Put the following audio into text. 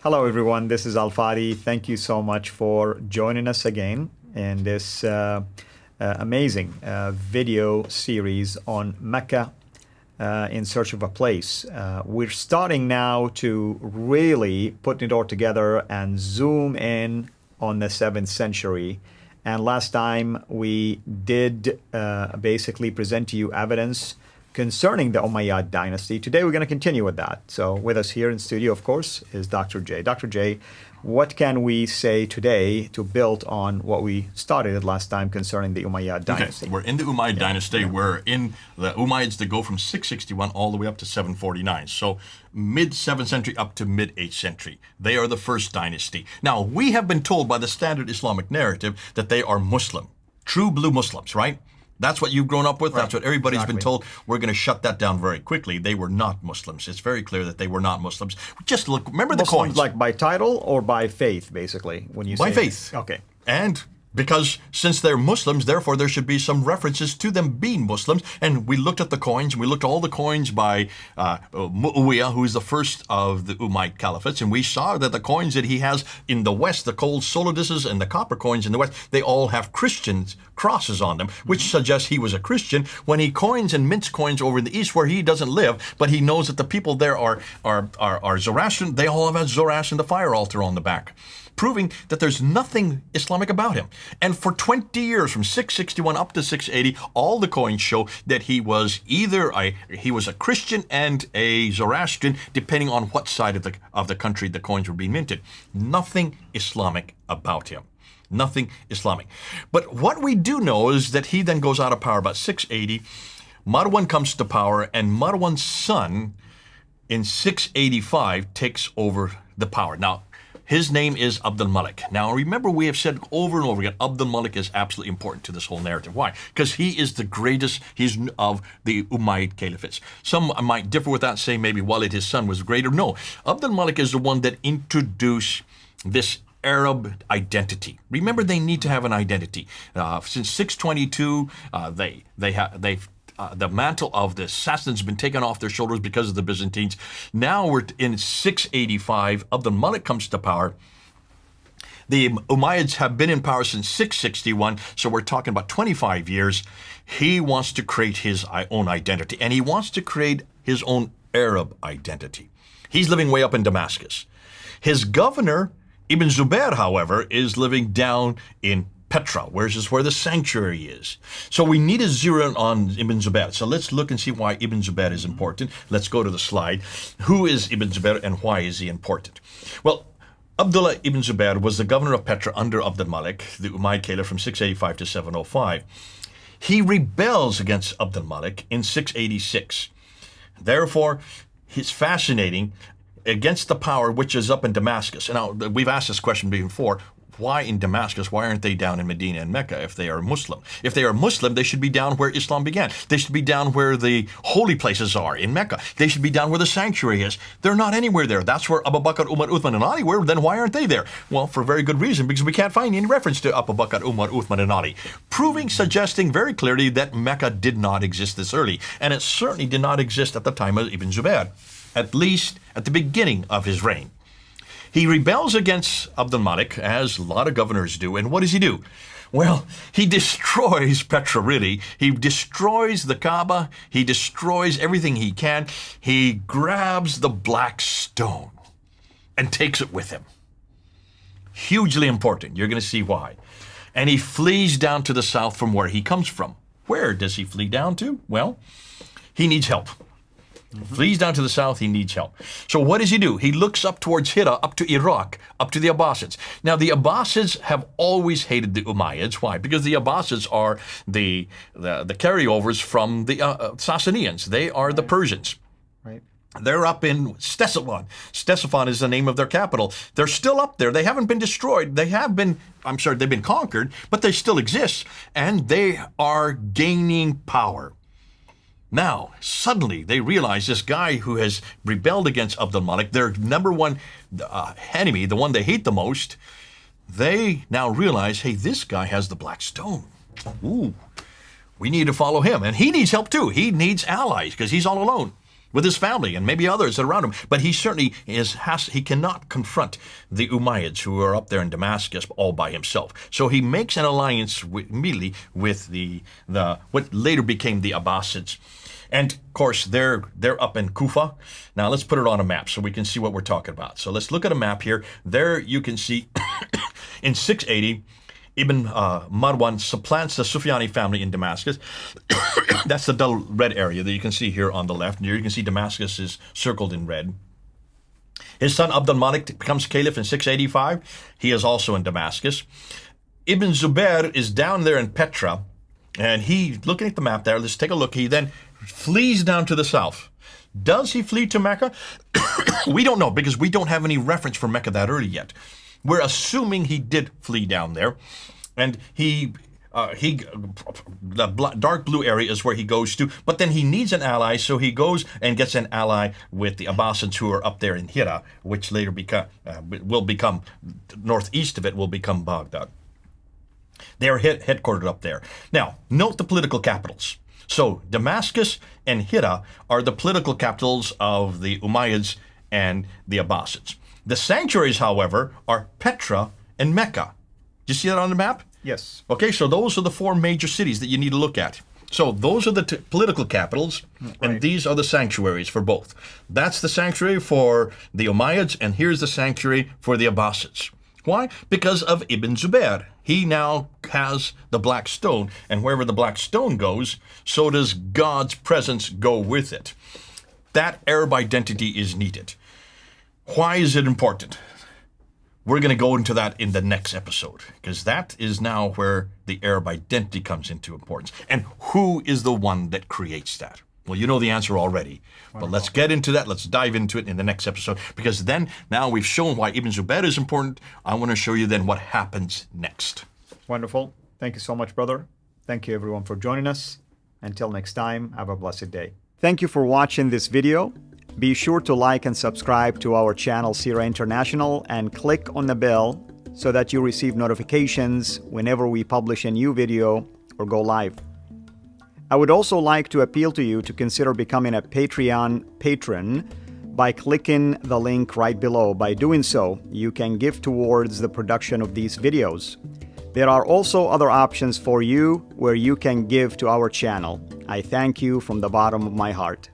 Hello, everyone. This is Al Fadi. Thank you so much for joining us again in this amazing video series on Mecca in search of a place. We're starting now to really put it all together and zoom in on the 7th century. And last time we did basically present to you evidence concerning the Umayyad dynasty. Today we're going to continue with that. So with us here in studio, of course, is Dr. J. Dr. J, what can we say today to build on what we started last time concerning the Umayyad dynasty? Okay, we're in the Umayyad dynasty. We're in the Umayyads that go from 661 all the way up to 749. So mid-7th century up to mid-8th century. They are the first dynasty. Now, we have been told by the standard Islamic narrative that they are Muslim, true blue Muslims, right? That's what you've grown up with. Right. That's what everybody's been told. We're going to shut that down very quickly. They were not Muslims. It's very clear that they were not Muslims. Just look, remember the coins. Like by title or by faith, basically, when you say by faith. Okay. And because since they're Muslims, therefore there should be some references to them being Muslims. And we looked at the coins, and we looked at all the coins by Muawiyah, who is the first of the Umayyad caliphates, and we saw that the coins that he has in the west, the gold soliduses and the copper coins in the west, they all have Christian crosses on them, which suggests he was a Christian. When he coins and mints coins over in the east where he doesn't live, but he knows that the people there are Zoroastrian, they all have a Zoroastrian, the fire altar on the back, proving that there's nothing Islamic about him. And for 20 years, from 661 up to 680, all the coins show that he was either he was a Christian and a Zoroastrian, depending on what side of the country the coins were being minted. Nothing Islamic about him. Nothing Islamic. But what we do know is that he then goes out of power about 680. Marwan comes to power, and Marwan's son in 685 takes over the power. Now, his name is Abdul Malik. Now, remember, we have said over and over again, Abdul Malik is absolutely important to this whole narrative. Why? Because he is the greatest, he's of the Umayyad caliphates. Some might differ with that, say maybe Walid, his son, was greater. No, Abdul Malik is the one that introduced this Arab identity. Remember, they need to have an identity. Since 622, the mantle of the Sassanids has been taken off their shoulders because of the Byzantines. Now we're in 685. Abdul Malik comes to power. The Umayyads have been in power since 661, so we're talking about 25 years. He wants to create his own identity, and he wants to create his own Arab identity. He's living way up in Damascus. His governor, Ibn Zubayr, however, is living down in Petra, where the sanctuary is. So we need to zero in on Ibn Zubayr. So let's look and see why Ibn Zubayr is important. Let's go to the slide. Who is Ibn Zubayr and why is he important? Well, Abdullah ibn Zubayr was the governor of Petra under Abdul Malik, the Umayyad caliph, from 685 to 705. He rebels against Abdul Malik in 686. Therefore, he's fascinating against the power which is up in Damascus. Now, we've asked this question before. Why in Damascus? Why aren't they down in Medina and Mecca if they are Muslim? If they are Muslim, they should be down where Islam began. They should be down where the holy places are in Mecca. They should be down where the sanctuary is. They're not anywhere there. That's where Abu Bakr, Umar, Uthman, and Ali were. Then why aren't they there? Well, for a very good reason, because we can't find any reference to Abu Bakr, Umar, Uthman, and Ali, suggesting very clearly that Mecca did not exist this early. And it certainly did not exist at the time of Ibn Zubayr, at least at the beginning of his reign. He rebels against Abdul Malik, as a lot of governors do, and what does he do? Well, he destroys Petra, really. He destroys the Kaaba. He destroys everything he can. He grabs the black stone and takes it with him. Hugely important. You're going to see why. And he flees down to the south from where he comes from. Where does he flee down to? Well, he needs help. Flees down to the south, he needs help. So what does he do? He looks up towards Hira, up to Iraq, up to the Abbasids. Now, the Abbasids have always hated the Umayyads. Why? Because the Abbasids are the carryovers from the Sassanians. They are the Persians. Right. They're up in Ctesiphon. Ctesiphon is the name of their capital. They're still up there. They haven't been destroyed. They have been, they've been conquered, but they still exist, and they are gaining power. Now, suddenly, they realize this guy who has rebelled against Abdul Malik, their number one enemy, the one they hate the most, they now realize, hey, this guy has the black stone. Ooh, we need to follow him. And he needs help too. He needs allies because he's all alone. with his family and maybe others around him. But he certainly he cannot confront the Umayyads who are up there in Damascus all by himself. So he makes an alliance immediately with the what later became the Abbasids. And of course, they're up in Kufa. Now let's put it on a map so we can see what we're talking about. So let's look at a map here. There you can see in 680, Ibn Marwan supplants the Sufyani family in Damascus. That's the dull red area that you can see here on the left. And here you can see Damascus is circled in red. His son Abdul Malik becomes caliph in 685. He is also in Damascus. Ibn Zubayr is down there in Petra. And he, looking at the map there, let's take a look. He then flees down to the south. Does he flee to Mecca? We don't know, because we don't have any reference for Mecca that early yet. We're assuming he did flee down there, and the dark blue area is where he goes to, but then he needs an ally, so he goes and gets an ally with the Abbasids who are up there in Hira, which later will become, northeast of it will become Baghdad. They are headquartered up there. Now, note the political capitals. So Damascus and Hira are the political capitals of the Umayyads and the Abbasids. The sanctuaries, however, are Petra and Mecca. Do you see that on the map? Yes. Okay, so those are the four major cities that you need to look at. So those are the political capitals, and these are the sanctuaries for both. That's the sanctuary for the Umayyads, and here's the sanctuary for the Abbasids. Why? Because of Ibn Zubayr. He now has the black stone, and wherever the black stone goes, so does God's presence go with it. That Arab identity is needed. Why is it important? We're going to go into that in the next episode, because that is now where the Arab identity comes into importance. And who is the one that creates that? Well, you know the answer already, but let's get into that. Let's dive into it in the next episode, because then now we've shown why Ibn Zubayr is important. I want to show you then what happens next. Wonderful. Thank you so much, brother. Thank you, everyone, for joining us. Until next time, have a blessed day. Thank you for watching this video. Be sure to like and subscribe to our channel, Sira International, and click on the bell so that you receive notifications whenever we publish a new video or go live. I would also like to appeal to you to consider becoming a Patreon patron by clicking the link right below. By doing so, you can give towards the production of these videos. There are also other options for you where you can give to our channel. I thank you from the bottom of my heart.